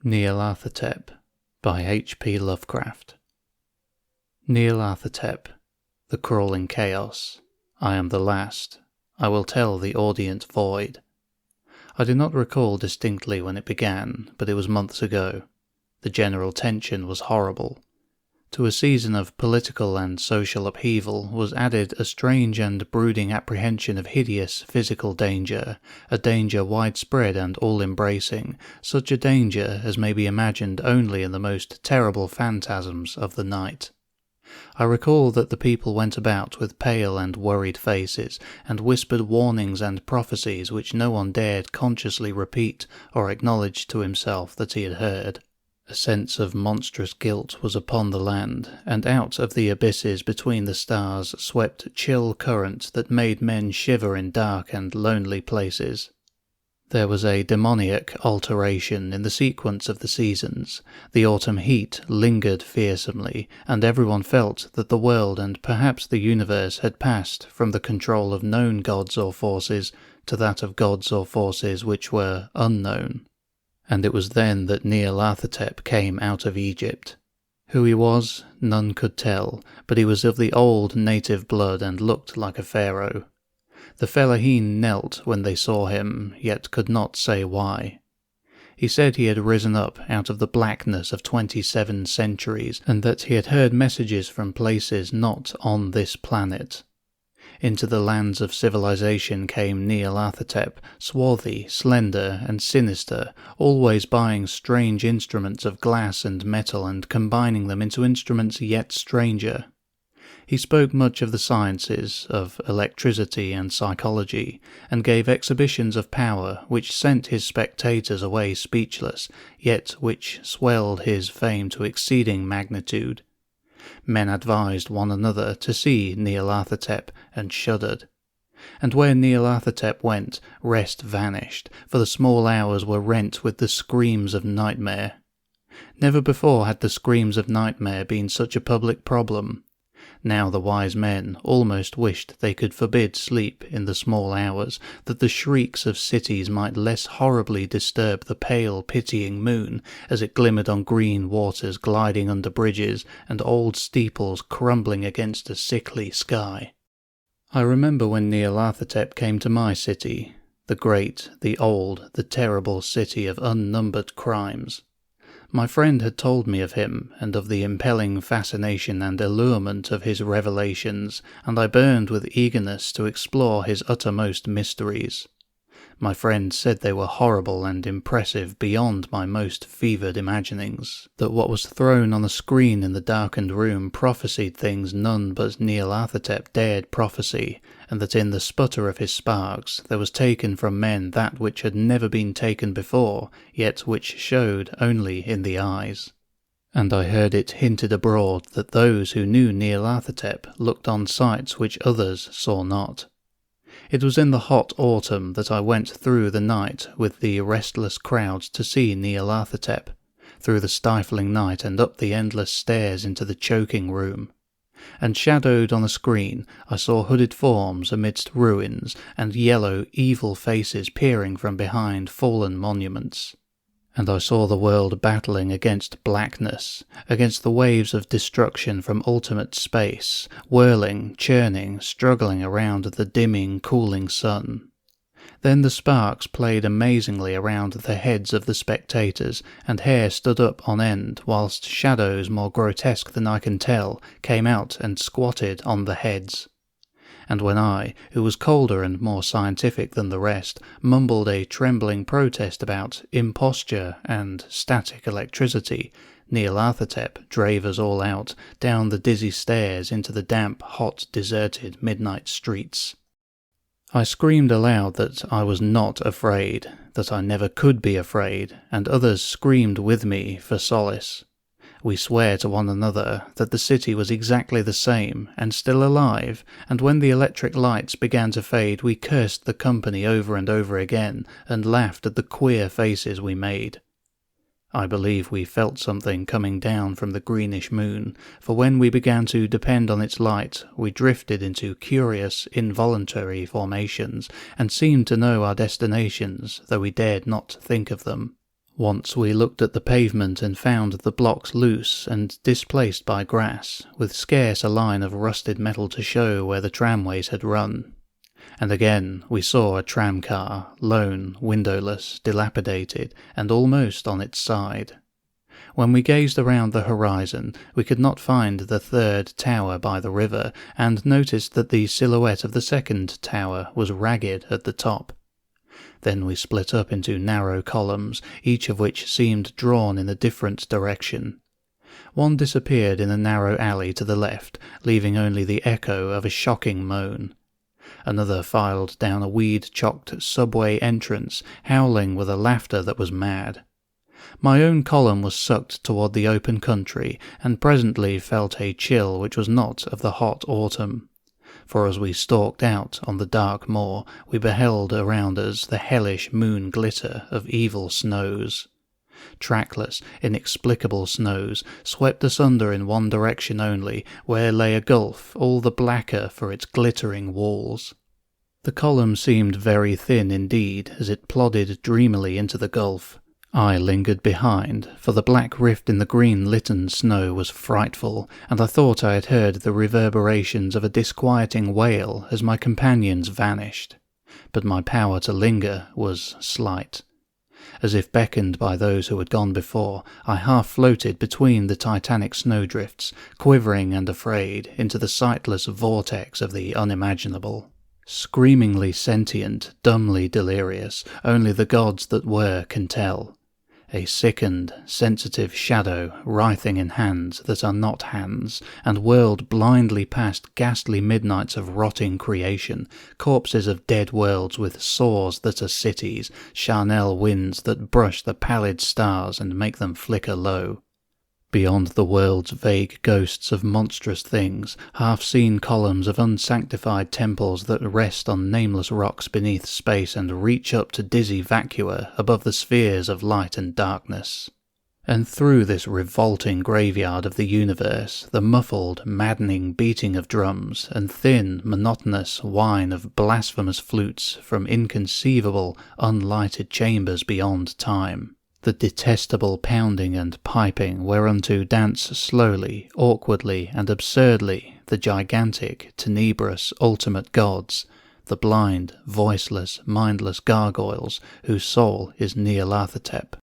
Nyarlathotep by H.P Lovecraft. Nyarlathotep, the crawling chaos. I am the last. I will tell the audient void. I do not recall distinctly when it began, but it was months ago. The general tension was horrible. To a season of political and social upheaval was added a strange and brooding apprehension of hideous physical danger, a danger widespread and all-embracing, such a danger as may be imagined only in the most terrible phantasms of the night. I recall that the people went about with pale and worried faces, and whispered warnings and prophecies which no one dared consciously repeat or acknowledge to himself that he had heard. A sense of monstrous guilt was upon the land, and out of the abysses between the stars swept chill currents that made men shiver in dark and lonely places. There was a demoniac alteration in the sequence of the seasons. The autumn heat lingered fearsomely, and everyone felt that the world and perhaps the universe had passed from the control of known gods or forces to that of gods or forces which were unknown. And it was then that Nyarlathotep came out of Egypt. Who he was, none could tell, but he was of the old native blood and looked like a pharaoh. The fellaheen knelt when they saw him, yet could not say why. He said he had risen up out of the blackness of 27 centuries, and that he had heard messages from places not on this planet. Into the lands of civilization came Nyarlathotep, swarthy, slender, and sinister, always buying strange instruments of glass and metal and combining them into instruments yet stranger. He spoke much of the sciences, of electricity and psychology, and gave exhibitions of power which sent his spectators away speechless, yet which swelled his fame to exceeding magnitude. Men advised one another to see Nyarlathotep and shuddered. And where Nyarlathotep went, rest vanished, for the small hours were rent with the screams of nightmare. Never before had the screams of nightmare been such a public problem. Now the wise men almost wished they could forbid sleep in the small hours, that the shrieks of cities might less horribly disturb the pale, pitying moon as it glimmered on green waters gliding under bridges and old steeples crumbling against a sickly sky. I remember when Nyarlathotep came to my city, the great, the old, the terrible city of unnumbered crimes. My friend had told me of him, and of the impelling fascination and allurement of his revelations, and I burned with eagerness to explore his uttermost mysteries. My friend said they were horrible and impressive beyond my most fevered imaginings, that what was thrown on a screen in the darkened room prophesied things none but Nyarlathotep dared prophesy, and that in the sputter of his sparks there was taken from men that which had never been taken before, yet which showed only in the eyes. And I heard it hinted abroad that those who knew Nyarlathotep looked on sights which others saw not. It was in the hot autumn that I went through the night with the restless crowds to see Nyarlathotep, through the stifling night and up the endless stairs into the choking room. And shadowed on a screen I saw hooded forms amidst ruins, and yellow, evil faces peering from behind fallen monuments. And I saw the world battling against blackness, against the waves of destruction from ultimate space, whirling, churning, struggling around the dimming, cooling sun. Then the sparks played amazingly around the heads of the spectators, and hair stood up on end, whilst shadows more grotesque than I can tell came out and squatted on the heads. And when I, who was colder and more scientific than the rest, mumbled a trembling protest about imposture and static electricity, Nyarlathotep drave us all out, down the dizzy stairs into the damp, hot, deserted midnight streets. I screamed aloud that I was not afraid, that I never could be afraid, and others screamed with me for solace. We swore to one another that the city was exactly the same, and still alive, and when the electric lights began to fade we cursed the company over and over again, and laughed at the queer faces we made. I believe we felt something coming down from the greenish moon, for when we began to depend on its light we drifted into curious, involuntary formations, and seemed to know our destinations, though we dared not think of them. Once we looked at the pavement and found the blocks loose and displaced by grass, with scarce a line of rusted metal to show where the tramways had run. And again we saw a tramcar, lone, windowless, dilapidated, and almost on its side. When we gazed around the horizon, we could not find the third tower by the river, and noticed that the silhouette of the second tower was ragged at the top. Then we split up into narrow columns, each of which seemed drawn in a different direction. One disappeared in a narrow alley to the left, leaving only the echo of a shocking moan. Another filed down a weed-chocked subway entrance, howling with a laughter that was mad. My own column was sucked toward the open country, and presently felt a chill which was not of the hot autumn. For as we stalked out on the dark moor, we beheld around us the hellish moon glitter of evil snows. Trackless, inexplicable snows swept asunder in one direction only, where lay a gulf all the blacker for its glittering walls. The column seemed very thin indeed as it plodded dreamily into the gulf. I lingered behind, for the black rift in the green-litten snow was frightful, and I thought I had heard the reverberations of a disquieting wail as my companions vanished. But my power to linger was slight. As if beckoned by those who had gone before, I half floated between the titanic snowdrifts, quivering and afraid, into the sightless vortex of the unimaginable. Screamingly sentient, dumbly delirious, only the gods that were can tell. A sickened, sensitive shadow writhing in hands that are not hands, and whirled blindly past ghastly midnights of rotting creation, corpses of dead worlds with sores that are cities, charnel winds that brush the pallid stars and make them flicker low. Beyond the world's vague ghosts of monstrous things, half-seen columns of unsanctified temples that rest on nameless rocks beneath space and reach up to dizzy vacua above the spheres of light and darkness. And through this revolting graveyard of the universe, the muffled, maddening beating of drums and thin, monotonous whine of blasphemous flutes from inconceivable, unlighted chambers beyond time. The detestable pounding and piping whereunto dance slowly, awkwardly, and absurdly the gigantic, tenebrous, ultimate gods, the blind, voiceless, mindless gargoyles whose soul is Nyarlathotep.